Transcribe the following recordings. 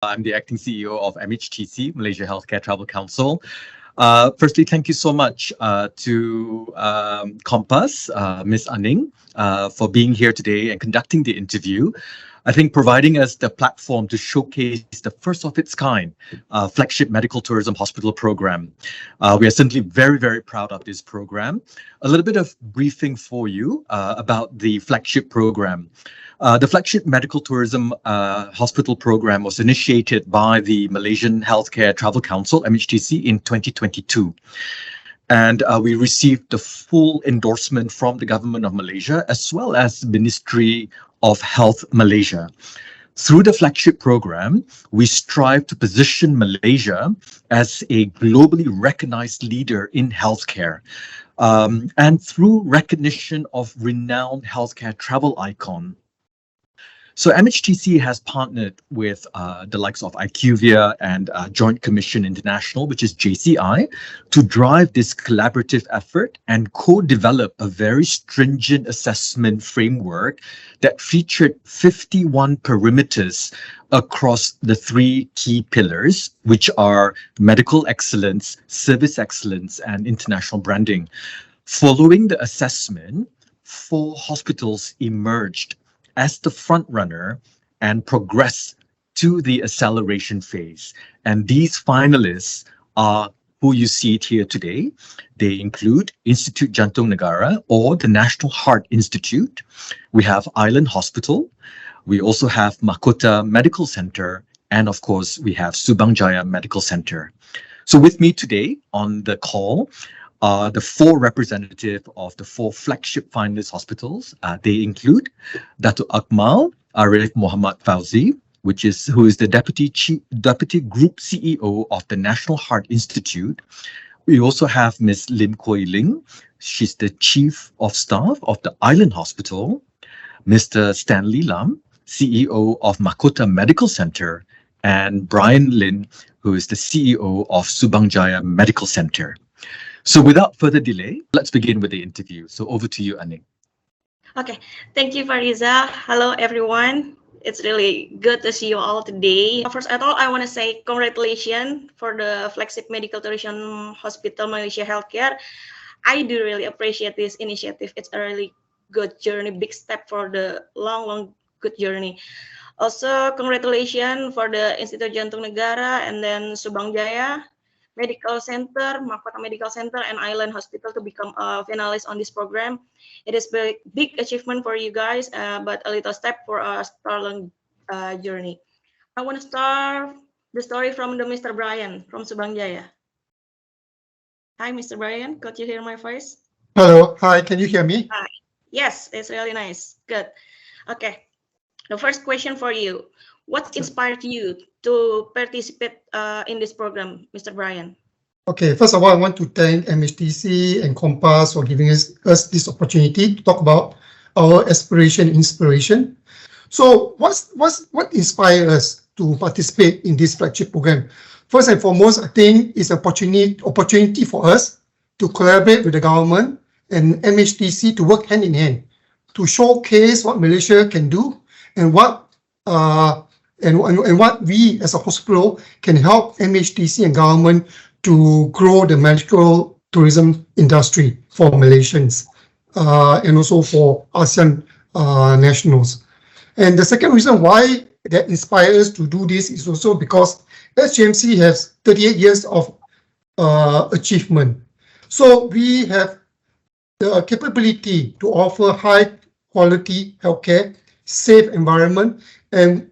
I'm the acting CEO of MHTC, Malaysia Healthcare Travel Council. Firstly, thank you so much to Compass, Ms. Aning, for being here today and conducting the interview. I think providing us the platform to showcase the first of its kind flagship medical tourism hospital program. We are simply very, very proud of this program. A little bit of briefing for you about the flagship program. The flagship medical tourism hospital program was initiated by the Malaysian Healthcare Travel Council, MHTC, in 2022. And we received the full endorsement from the government of Malaysia, as well as the Ministry of Health Malaysia. Through the flagship program, we strive to position Malaysia as a globally recognized leader in healthcare. And through recognition of renowned healthcare travel icon. So MHTC has partnered with the likes of IQVIA and Joint Commission International, which is JCI, to drive this collaborative effort and co-develop a very stringent assessment framework that featured 51 perimeters across the three key pillars, which are medical excellence, service excellence, and international branding. Following the assessment, 4 hospitals emerged as the front runner and progress to the acceleration phase. And these finalists are who you see it here today. They include Institut Jantung Negara or the National Heart Institute. We have Island Hospital. We also have Mahkota Medical Center. And of course, we have Subang Jaya Medical Center. So with me today on the call, the 4 representatives of the 4 flagship finalist hospitals. They include Dato' Akmal Arif Muhammad Fauzi, who is the Deputy Group CEO of the National Heart Institute. We also have Ms. Lim Koi Ling. She's the Chief of Staff of the Island Hospital. Mr. Stanley Lam, CEO of Mahkota Medical Center, and Brian Lin, who is the CEO of Subang Jaya Medical Center. So without further delay, let's begin with the interview. So over to you, Aning. Okay, thank you, Fariza. Hello, everyone. It's really good to see you all today. First of all, I want to say congratulations for the flagship medical tourism hospital, Malaysia Healthcare. I do really appreciate this initiative. It's a really good journey, big step for the long, good journey. Also, congratulations for the Institut Jantung Negara and then Subang Jaya Medical Center, Mahkota Medical Center, and Island Hospital to become a finalist on this program. It is a big achievement for you guys, but a little step for a long journey. I want to start the story from Mr. Brian from Subang Jaya. Hi, Mr. Brian. Could you hear my voice? Hello. Hi. Can you hear me? Hi. Yes, it's really nice. Good. Okay. The first question for you. What inspired you to participate in this program, Mr. Brian? Okay, first of all, I want to thank MHTC and Compass for giving us this opportunity to talk about our inspiration. So what inspired us to participate in this flagship program? First and foremost, I think it's an opportunity for us to collaborate with the government and MHTC to work hand in hand to showcase what Malaysia can do and what we as a hospital can help MHTC and government to grow the medical tourism industry for Malaysians and also for ASEAN nationals. And the second reason why that inspires us to do this is also because SGMC has 38 years of achievement. So we have the capability to offer high quality healthcare, safe environment, and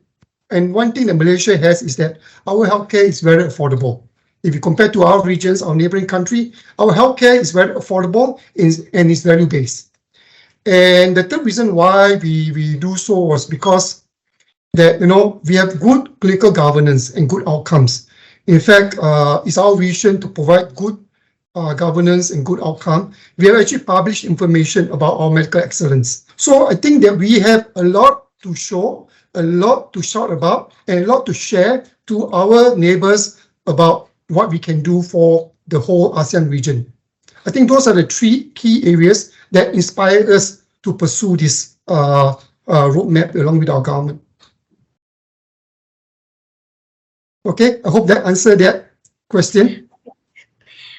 one thing that Malaysia has is that our healthcare is very affordable. If you compare to our regions, our neighboring country, our healthcare is very affordable and is value-based. And the third reason why we do so was because that we have good clinical governance and good outcomes. In fact, it's our vision to provide good governance and good outcome. We have actually published information about our medical excellence. So I think that we have a lot to show, a lot to shout about, and a lot to share to our neighbors about what we can do for the whole ASEAN region. I think those are the 3 key areas that inspired us to pursue this roadmap along with our government. Okay, I hope that answered that question.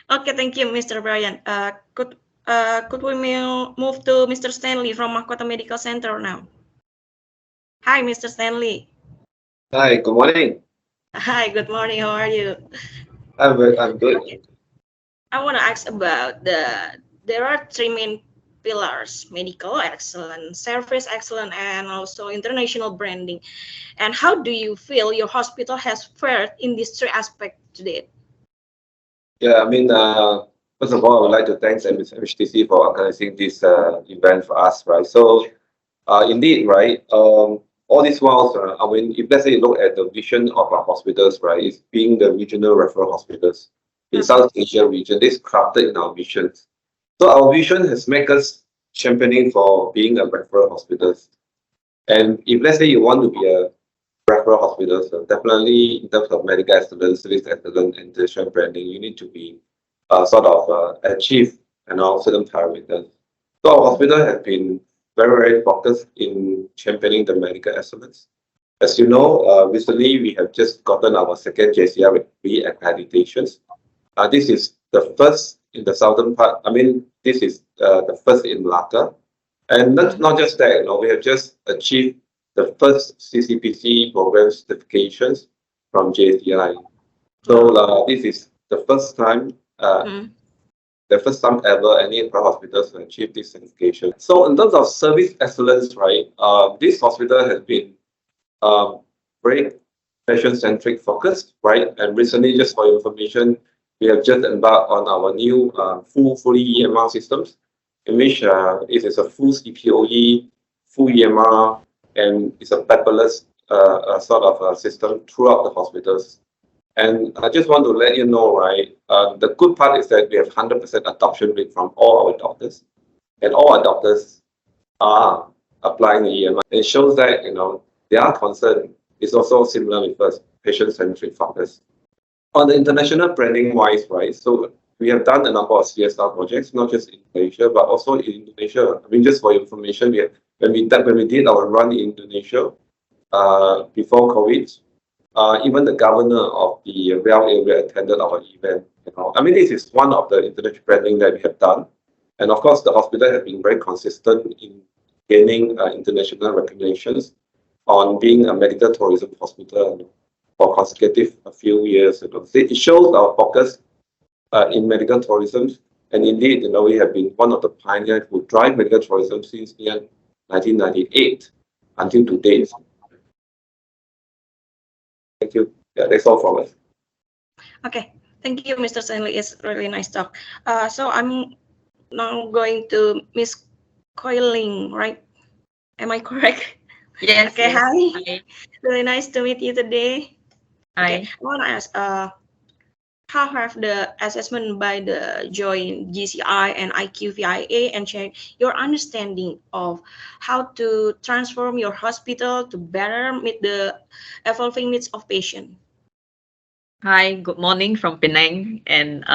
Okay, thank you, Mr. Brian. Could we move to Mr. Stanley from Mahkota Medical Center now? Hi, Mr. Stanley. Hi, good morning. Hi, good morning. How are you? I'm good. Okay. I want to ask about there are three main pillars: medical excellence, service excellence, and also international branding. And how do you feel your hospital has fared in these three aspects today? Yeah, first of all, I would like to thank MHTC for organizing this event for us, right? So, indeed, right, all these while, if let's say you look at the vision of our hospitals, right, it's being the regional referral hospitals in South Asia region. This is crafted in our visions. So our vision has made us championing for being a referral hospitals. And if let's say you want to be a referral hospitals, definitely in terms of medical excellence, service excellence, and international branding, you need to be achieve certain parameters. So our hospital has been very focused in championing the medical excellence. As you know, recently we have just gotten our second JCI with re-accreditations. This is the first in the southern part. This is the first in Malacca. And not just that, we have just achieved the first CCPC program certifications from JCI. So this is the first time, ever any of our hospitals have achieved this certification. So in terms of service excellence, right, this hospital has been very patient-centric focused, right? And recently, just for your information, we have just embarked on our new fully EMR systems, in which it is a full CPOE, full EMR, and it's a paperless system throughout the hospitals. And I just want to let you know, right, the good part is that we have 100% adoption rate from all our doctors, and all our doctors are applying the EMR. It shows that, they are concerned. It's also similar with us, patient-centric focus. On the international branding wise, right, so we have done a number of CSR projects, not just in Malaysia, but also in Indonesia. Just for your information, when we did our run in Indonesia before COVID, even the governor of the Riau area attended our event. This is one of the international branding that we have done. And of course, the hospital has been very consistent in gaining international recognitions on being a medical tourism hospital for consecutive a few years. It shows our focus in medical tourism. And indeed, we have been one of the pioneers who drive medical tourism since 1998 until to date. Thank you. Yeah, that's all from us. Okay, thank you, Mr. Stanley. It's really nice talk. So I'm now going to Miss Coiling, right? Am I correct? Yes. Okay, yes. hi. Really nice to meet you today. Hi. Okay, I want to ask, how have the assessment by the joint GCI and IQVIA and your understanding of how to transform your hospital to better meet the evolving needs of patients? Hi, good morning from Penang, and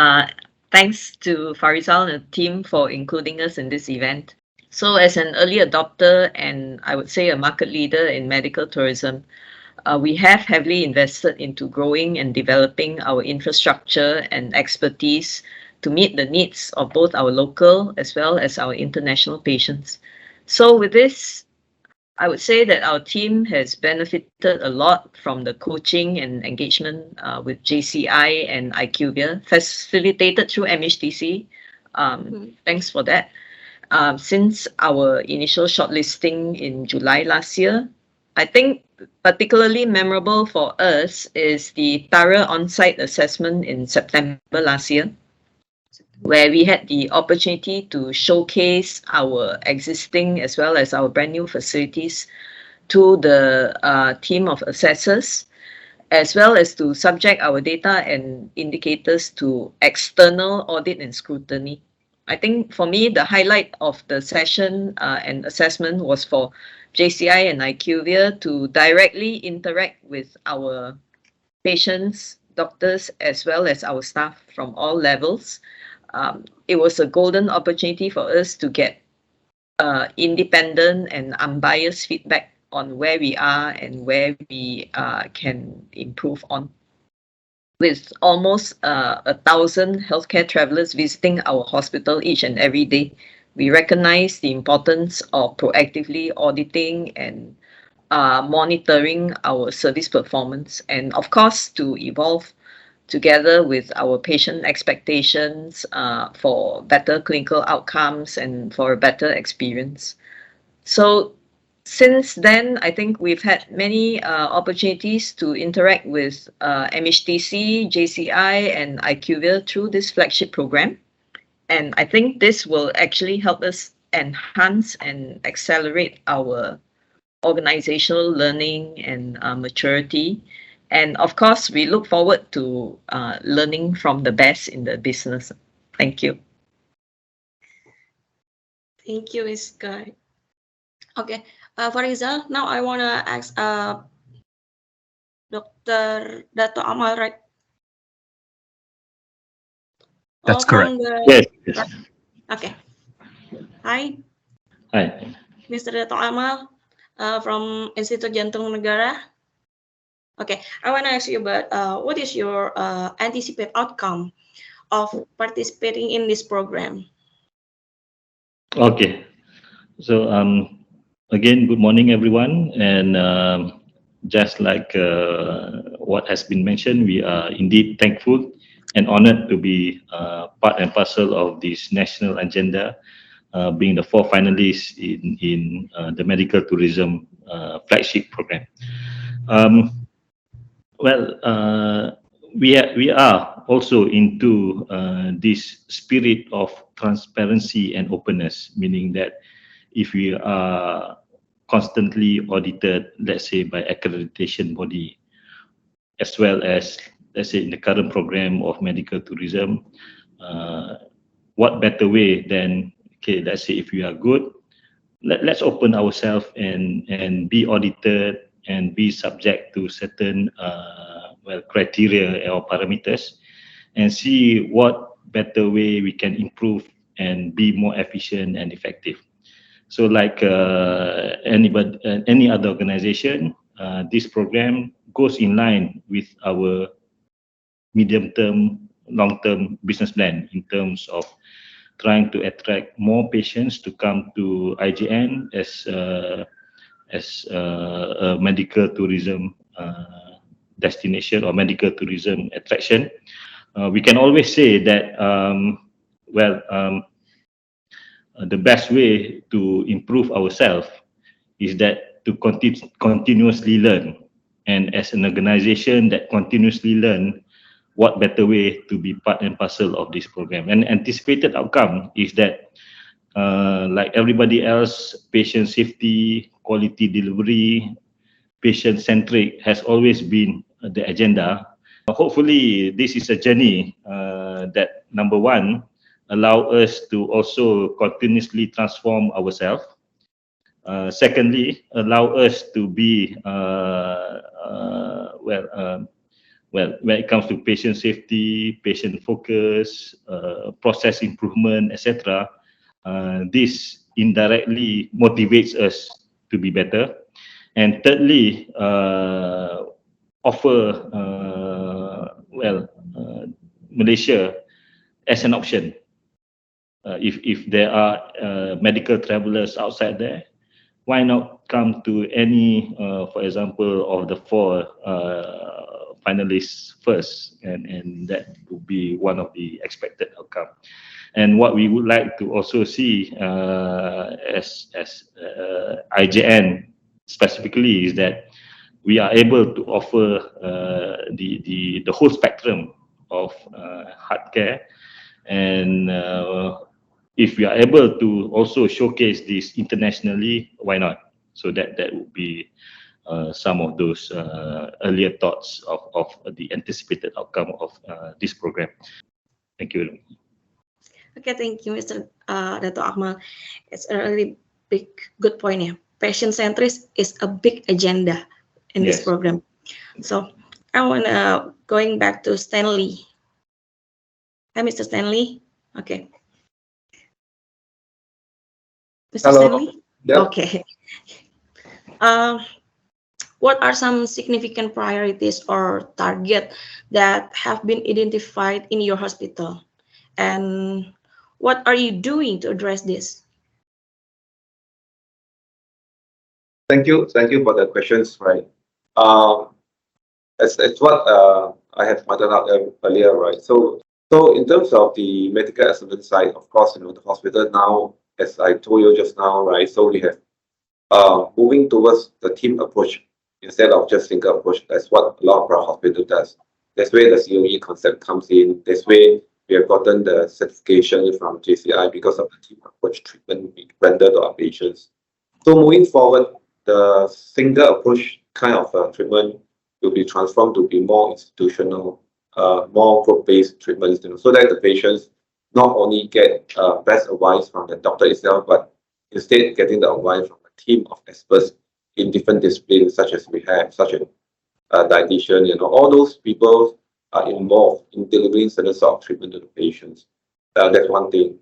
thanks to Farizal and the team for including us in this event. So as an early adopter and I would say a market leader in medical tourism, we have heavily invested into growing and developing our infrastructure and expertise to meet the needs of both our local as well as our international patients. So with this, I would say that our team has benefited a lot from the coaching and engagement with JCI and IQVIA, facilitated through MHTC. Thanks for that. Since our initial shortlisting in July last year, I think particularly memorable for us is the thorough on-site assessment in September last year, where we had the opportunity to showcase our existing as well as our brand new facilities to the team of assessors, as well as to subject our data and indicators to external audit and scrutiny. I think for me, the highlight of the session and assessment was for JCI and IQVIA to directly interact with our patients, doctors, as well as our staff from all levels. It was a golden opportunity for us to get independent and unbiased feedback on where we are and where we can improve on. with almost 1,000 healthcare travelers visiting our hospital each and every day, we recognize the importance of proactively auditing and monitoring our service performance, and of course to evolve together with our patient expectations for better clinical outcomes and for a better experience. So since then, I think we've had many opportunities to interact with MHTC, JCI, and IQVIA through this flagship program. And I think this will actually help us enhance and accelerate our organizational learning and maturity. And of course, we look forward to learning from the best in the business. Thank you. Thank you, Ms. Guy. Okay, Farizal, now I want to ask Dr. Dato Amal, right? That's from correct. the- Yes. Okay. Hi, Hi. Mr. Dato Amal from Institut Jantung Negara. Okay, I want to ask you about what is your anticipated outcome of participating in this program? Okay. So again, good morning, everyone. And just like what has been mentioned, we are indeed thankful and honored to be part and parcel of this national agenda, being the 4 finalists in the medical tourism flagship program. We are also into this spirit of transparency and openness, meaning that if we are constantly audited, let's say by accreditation body, as well as, let's say, in the current program of medical tourism, what better way than, okay, let's say if we are good, let's open ourselves and be audited and be subject to certain criteria or parameters, and see what better way we can improve and be more efficient and effective. So like any other organization, this program goes in line with our medium-term, long-term business plan in terms of trying to attract more patients to come to IJN as a medical tourism destination or medical tourism attraction. We can always say that the best way to improve ourselves is that to continuously learn, and as an organization that continuously learn, what better way to be part and parcel of this program. And anticipated outcome is that like everybody else, patient safety, quality delivery, patient-centric has always been the agenda. Hopefully, this is a journey that, number one, allow us to also continuously transform ourselves. Secondly, allow us to be when it comes to patient safety, patient focus, process improvement, etc. This indirectly motivates us to be better. And thirdly, offer Malaysia as an option. If there are medical travelers outside there, why not come to any, for example, of the 4 finalists first, and that would be one of the expected outcome. And what we would like to also see as IJN specifically is that we are able to offer the whole spectrum of heart care, and if we are able to also showcase this internationally, why not? So that would be some of those earlier thoughts of the anticipated outcome of this program. Thank you. Okay, thank you, Mr. Dato Akmal. It's a really good point here. Patient centric is a big agenda in this Yes. program. So I want going back to Stanley. Hi, Mr. Stanley. Okay. Mr. Hello. Stanley? Yeah. Okay. what are some significant priorities or target that have been identified in your hospital? And what are you doing to address this? Thank you for the questions, right? As what I have pointed out earlier, right? So in terms of the medical excellence side, of course, the hospital now, as I told you just now, right? So we have moving towards the team approach instead of just single approach. That's what a lot of our hospital does. That's where the COE concept comes in. That's where we have gotten the certification from JCI because of the team approach treatment we render to our patients. So moving forward, the single approach kind of treatment will be transformed to be more institutional, more group-based treatments, so that the patients not only get best advice from the doctor itself, but instead getting the advice from a team of experts in different disciplines, such as such as dietitian, all those people are involved in delivering certain sort of treatment to the patients. That's one thing.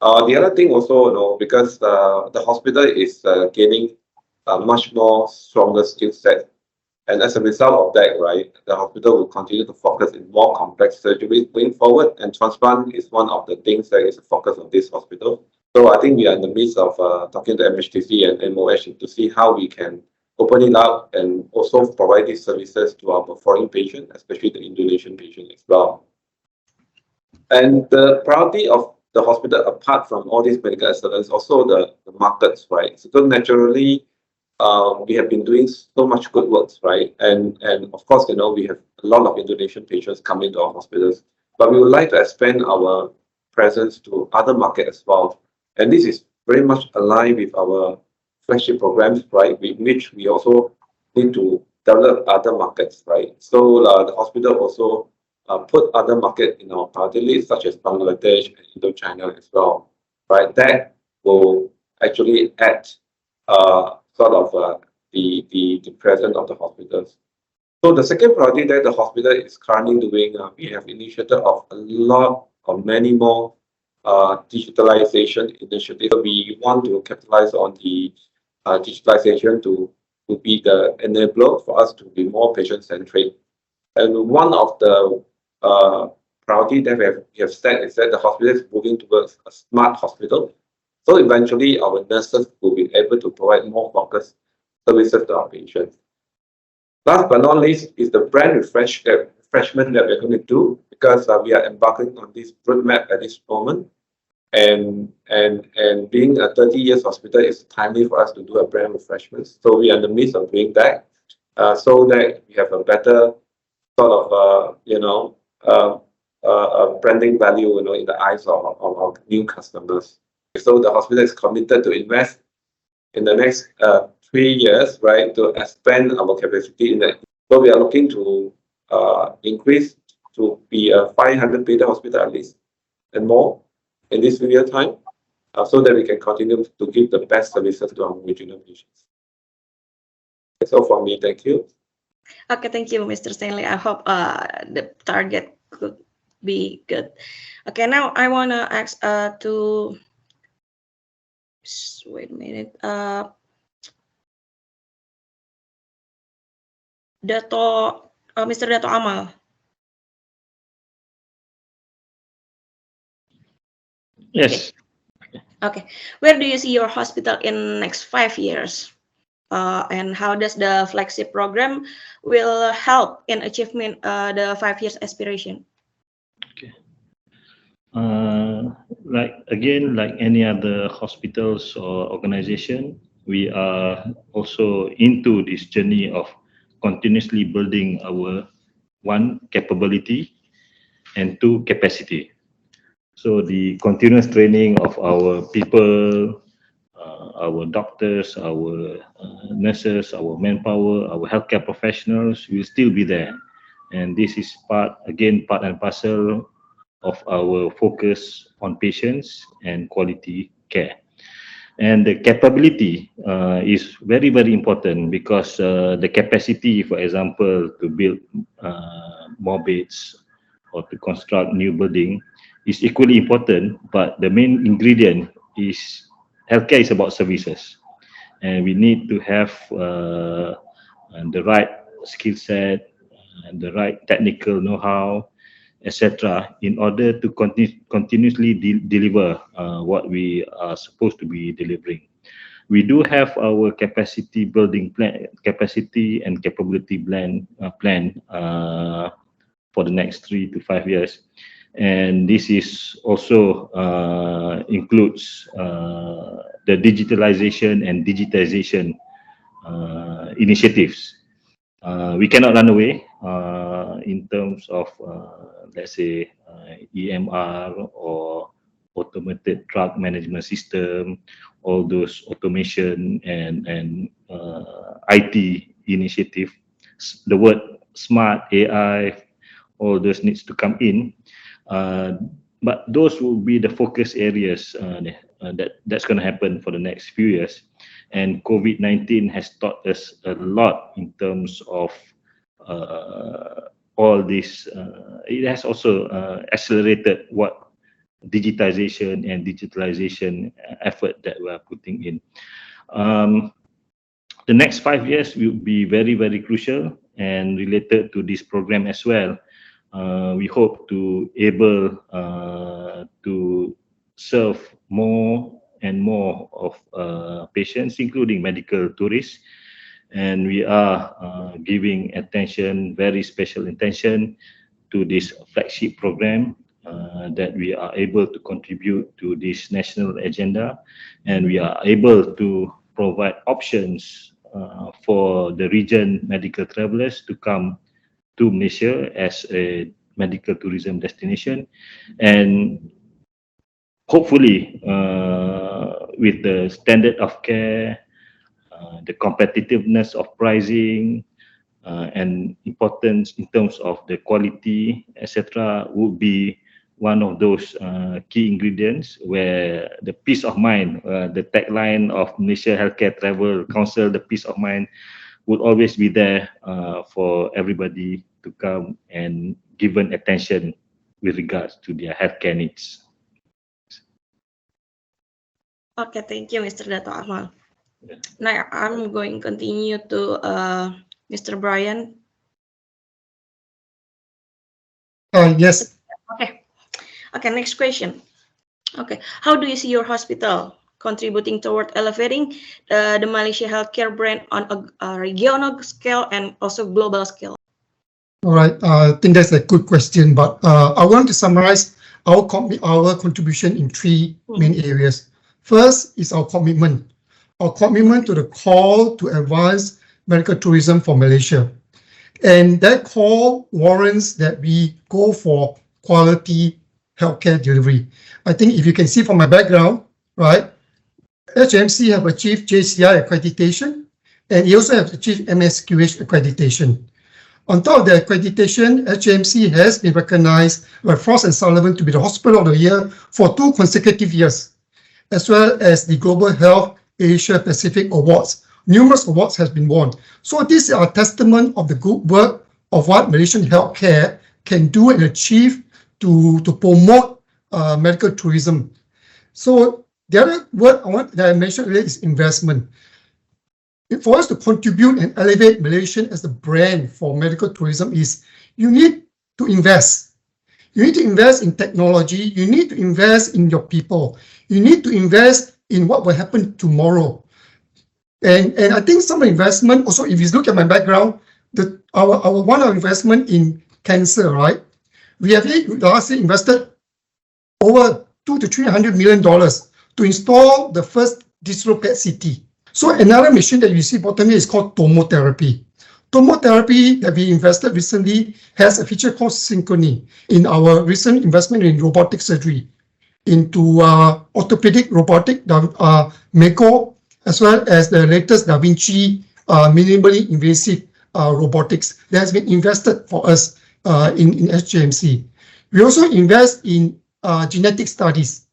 The other thing also, because the hospital is gaining a much more stronger skill set, and as a result of that, right, the hospital will continue to focus in more complex surgery going forward, and transplant is one of the things that is a focus of this hospital. So I think we are in the midst of talking to MHTC and MOH to see how we can open it up and also provide these services to our foreign patients, especially the Indonesian patients as well. And the priority of the hospital, apart from all these medical excellence, also the markets, right? So naturally, we have been doing so much good works, right? And of course, we have a lot of Indonesian patients coming to our hospitals, but we would like to expand our presence to other markets as well. And this is very much aligned with our flagship programs, right? With which we also need to develop other markets, right? So the hospital also put other markets in our priority list, such as Bangladesh and Indochina as well, right? That will actually add sort of the presence of the hospitals. So the second priority that the hospital is currently doing, we have initiated of a lot of many more digitalization initiatives. We want to capitalize on the digitalization to be the enabler for us to be more patient-centric. And one of the priority that we have set is that the hospital is moving towards a smart hospital. So eventually, our nurses will be able to provide more focused services to our patients. Last but not least is the brand refreshment that we're going to do, because we are embarking on this roadmap at this moment. And being a 30 years hospital, it's timely for us to do a brand refreshment. So we are in the midst of doing that, so that we have a better sort of branding value, in the eyes of our new customers. So the hospital is committed to invest in the next 3 years, right, to expand our capacity in that. So we are looking to increase to be a 500-bed hospital at least, and more in this 3-year time, so that we can continue to give the best services to our regional patients. That's all from me. Thank you. Okay, thank you, Mr. Stanley. I hope the target could be good. Okay, now I want to ask to wait a minute. Mr. Dato Amal. Yes. Okay. Where do you see your hospital in next 5 years? And how does the flagship program will help in achievement the 5 years aspiration? Okay. Like any other hospitals or organization, we are also into this journey of continuously building our one, capability, and two, capacity. So the continuous training of our people, our doctors, our nurses, our manpower, our healthcare professionals will still be there. And this is part and parcel of our focus on patients and quality care. And the capability is very, very important, because the capacity, for example, to build more beds or to construct new building is equally important, but the main ingredient is healthcare is about services. And we need to have and the right skill set, and the right technical know-how, etc., in order to continuously deliver what we are supposed to be delivering. We do have our capacity building plan, capacity and capability plan for the next 3 to 5 years, and this is also includes the digitalization and digitization initiatives. We cannot run away in terms of let's say EMR or automated drug management system, all those automation and IT initiative. The word smart AI, all those needs to come in, but those will be the focus areas that's going to happen for the next few years. And COVID-19 has taught us a lot in terms of all this. It has also accelerated what digitization and digitalization effort that we are putting in. The next 5 years will be very, very crucial and related to this program as well. We hope to able to serve more and more of patients, including medical tourists, and we are giving attention, very special attention, to this flagship program that we are able to contribute to this national agenda, and we are able to provide options for the region medical travelers to come to Malaysia as a medical tourism destination, and hopefully with the standard of care, the competitiveness of pricing, and importance in terms of the quality, etc., would be one of those key ingredients where the peace of mind, the tagline of Malaysia Healthcare Travel Council, the peace of mind, would always be there for everybody to come and given attention with regards to their healthcare needs. Okay, thank you, Mr. Dato' Akmal. Yeah. Now I'm going to continue to Mr. Brian. Yes. Okay, next question. Okay, how do you see your hospital contributing toward elevating the Malaysia healthcare brand on a regional scale and also global scale? All right. I think that's a good question, but I want to summarize our contribution in 3 main areas. First is our commitment to the call to advance medical tourism for Malaysia. And that call warrants that we go for quality healthcare delivery. I think if you can see from my background, right, HMC have achieved JCI accreditation, and it also have achieved MSQH accreditation. On top of the accreditation, HMC has been recognized by Frost & Sullivan to be the Hospital of the Year for 2 consecutive years, as well as the Global Health Asia Pacific Awards. Numerous awards has been won. So this is a testament of the good work of what Malaysian healthcare can do and achieve to promote medical tourism. So the other word that I mentioned earlier is investment. For us to contribute and elevate Malaysia as the brand for medical tourism is you need to invest. You need to invest in technology. You need to invest in your people. You need to invest in what will happen tomorrow. And I think some investment also, if you look at my background, our one of investment in cancer, right? We have last year invested over $200 to $300 million to install the first digital PET-CT. So another machine that you see bottom here is called tomotherapy. Tomotherapy that we invested recently has a feature called Synchrony in our recent investment in robotic surgery, into orthopedic robotic, Mako, as well as the latest Da Vinci minimally invasive robotics that has been invested for us in HJMC. We also invest in genetic studies.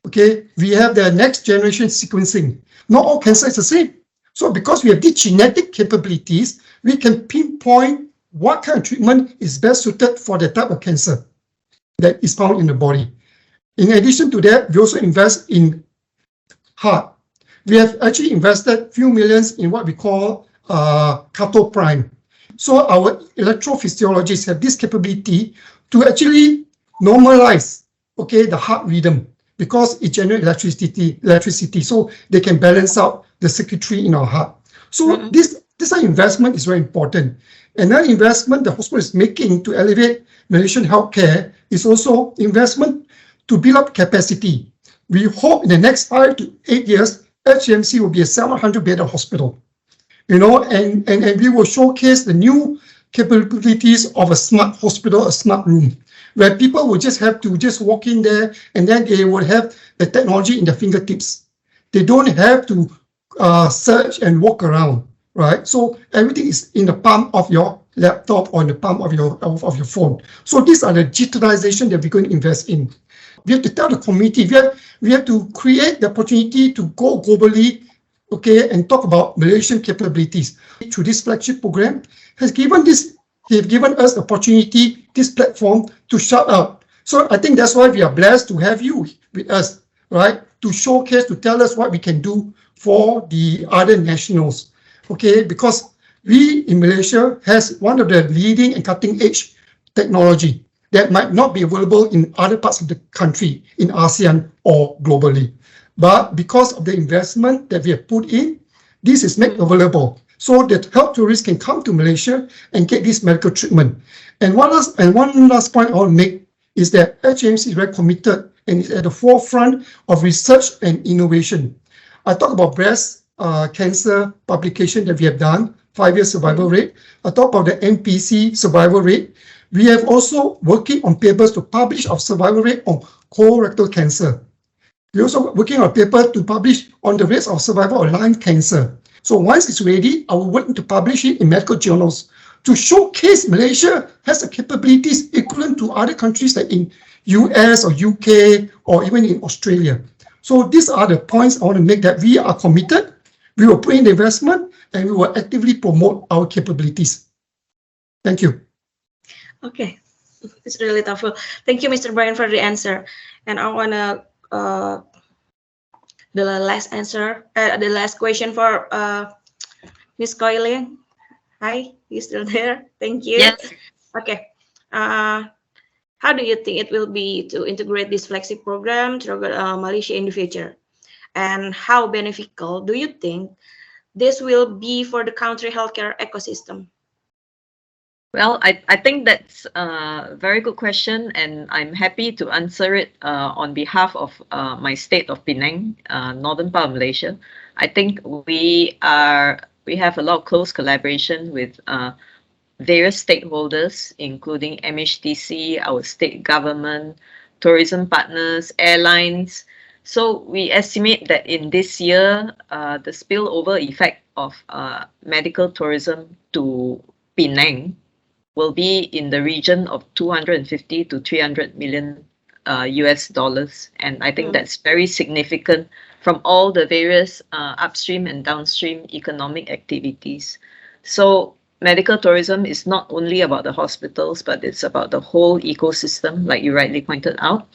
Okay, we have the next generation sequencing. Not all cancer is the same. So because we have these genetic capabilities, we can pinpoint what kind of treatment is best suited for the type of cancer that is found in the body. In addition to that, we also invest in heart. We have actually invested few millions in what we call Cato Prime. So our electrophysiologists have this capability to actually normalize, okay, the heart rhythm because it generates electricity, so they can balance out the circuitry in our heart. So this investment is very important. Another investment the hospital is making to elevate Malaysian healthcare is also investment to build up capacity. We hope in the next 5 to 8 years, HMC will be a 700-bed hospital. You know, and we will showcase the new capabilities of a smart hospital, a smart room, where people will just have to just walk in there and then they will have the technology in their fingertips. They don't have to search and walk around, right? So everything is in the palm of your laptop or in the palm of your phone. So these are the digitalization that we're going to invest in. We have to tell the community, we have to create the opportunity to go globally, okay, and talk about Malaysian capabilities. Through this flagship program, they've given us the opportunity, this platform to shout out. So I think that's why we are blessed to have you with us, right? To showcase, to tell us what we can do for the other nationals, okay? Because we in Malaysia has one of the leading and cutting edge technology that might not be available in other parts of the country, in ASEAN or globally. But because of the investment that we have put in, this is made available so that health tourists can come to Malaysia and get this medical treatment. And one last point I want to make is that HMC is very committed and is at the forefront of research and innovation. I talk about breast cancer publication that we have done, 5-year survival rate. I talk about the NPC survival rate. We have also working on papers to publish our survival rate on colorectal cancer. We're also working on a paper to publish on the rates of survival of lung cancer. So once it's ready, I will work to publish it in medical journals to showcase Malaysia has the capabilities equivalent to other countries like in US or UK or even in Australia. So these are the points I want to make, that we are committed, we will put in the investment, and we will actively promote our capabilities. Thank you. Okay, it's really thoughtful. Thank you, Mr. Brian, for the answer. And I want to the last question for Ms. Koiling. Hi, you still there? Thank you. Yes. Okay. How do you think it will be to integrate this flagship program through Malaysia in the future? And how beneficial do you think this will be for the country healthcare ecosystem? Well, I think that's a very good question, and I'm happy to answer it on behalf of my state of Penang, northern part of Malaysia. I think we have a lot of close collaboration with various stakeholders, including MHTC, our state government, tourism partners, airlines. So we estimate that in this year, the spillover effect of medical tourism to Penang will be in the region of 250 to 300 million US dollars. And I think that's very significant from all the various upstream and downstream economic activities. So medical tourism is not only about the hospitals, but it's about the whole ecosystem, like you rightly pointed out.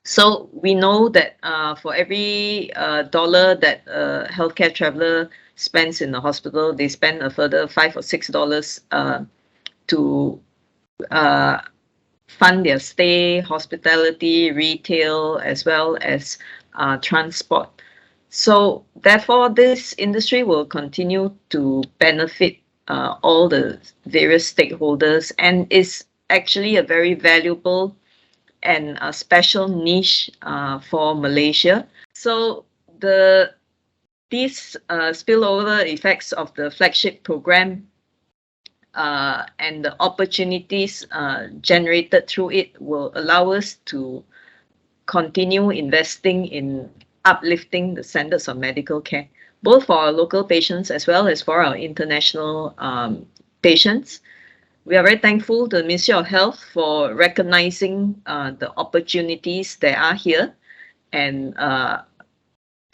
So we know that for every dollar that a healthcare traveler spends in the hospital, they spend a further $5 or $6 to fund their stay, hospitality, retail, as well as transport. So therefore, this industry will continue to benefit all the various stakeholders, and is actually a very valuable and a special niche for Malaysia. So these spillover effects of the flagship program and the opportunities generated through it will allow us to continue investing in uplifting the standards of medical care, both for our local patients as well as for our international patients. We are very thankful to the Ministry of Health for recognizing the opportunities that are here, and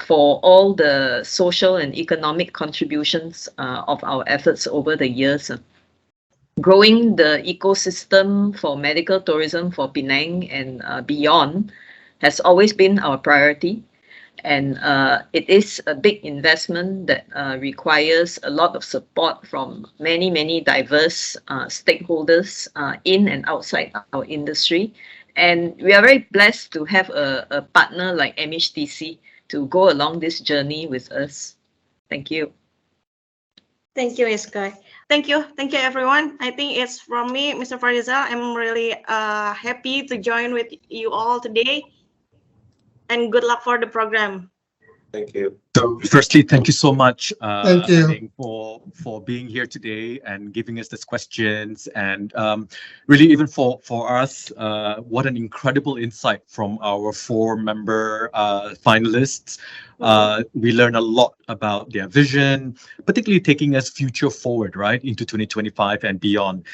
for all the social and economic contributions of our efforts over the years. Growing the ecosystem for medical tourism for Penang and beyond has always been our priority. And it is a big investment that requires a lot of support from many, many diverse stakeholders in and outside our industry. And we are very blessed to have a partner like MHTC to go along this journey with us. Thank you. Thank you, Iskay. Thank you everyone. I think it's from me, Mr. Farizal. I'm really happy to join with you all today, and good luck for the program. Thank you. So firstly, thank you so much, Thank you. Aning, for being here today and giving us these questions, and really even for us, what an incredible insight from our 4-member finalists. We learned a lot about their vision, particularly taking us future forward, right, into 2025 and beyond.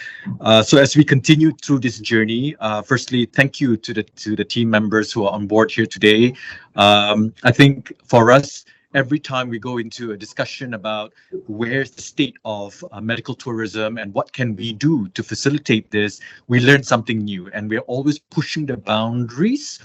So as we continue through this journey, firstly, thank you to the team members who are on board here today. I think for us, every time we go into a discussion about where's the state of medical tourism and what can we do to facilitate this, we learn something new, and we're always pushing the boundaries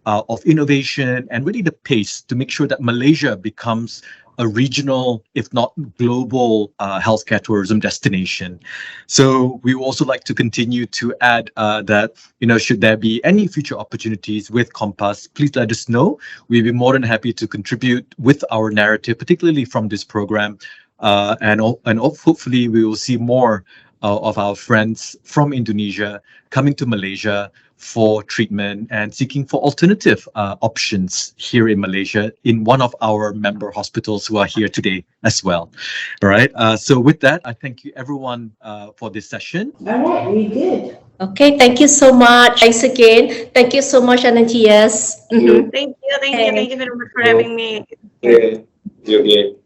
of innovation and really the pace to make sure that Malaysia becomes a regional, if not global, healthcare tourism destination. So we would also like to continue to add that, should there be any future opportunities with Compass, please let us know. We'll be more than happy to contribute with our narrative, particularly from this program. And hopefully we will see more of our friends from Indonesia coming to Malaysia for treatment and seeking for alternative options here in Malaysia in one of our member hospitals who are here today as well. All right. So with that, I thank you everyone for this session. All right, we did. Okay, thank you so much. Thanks again. Thank you so much, NNTS. Thank you very much for having me. Yeah.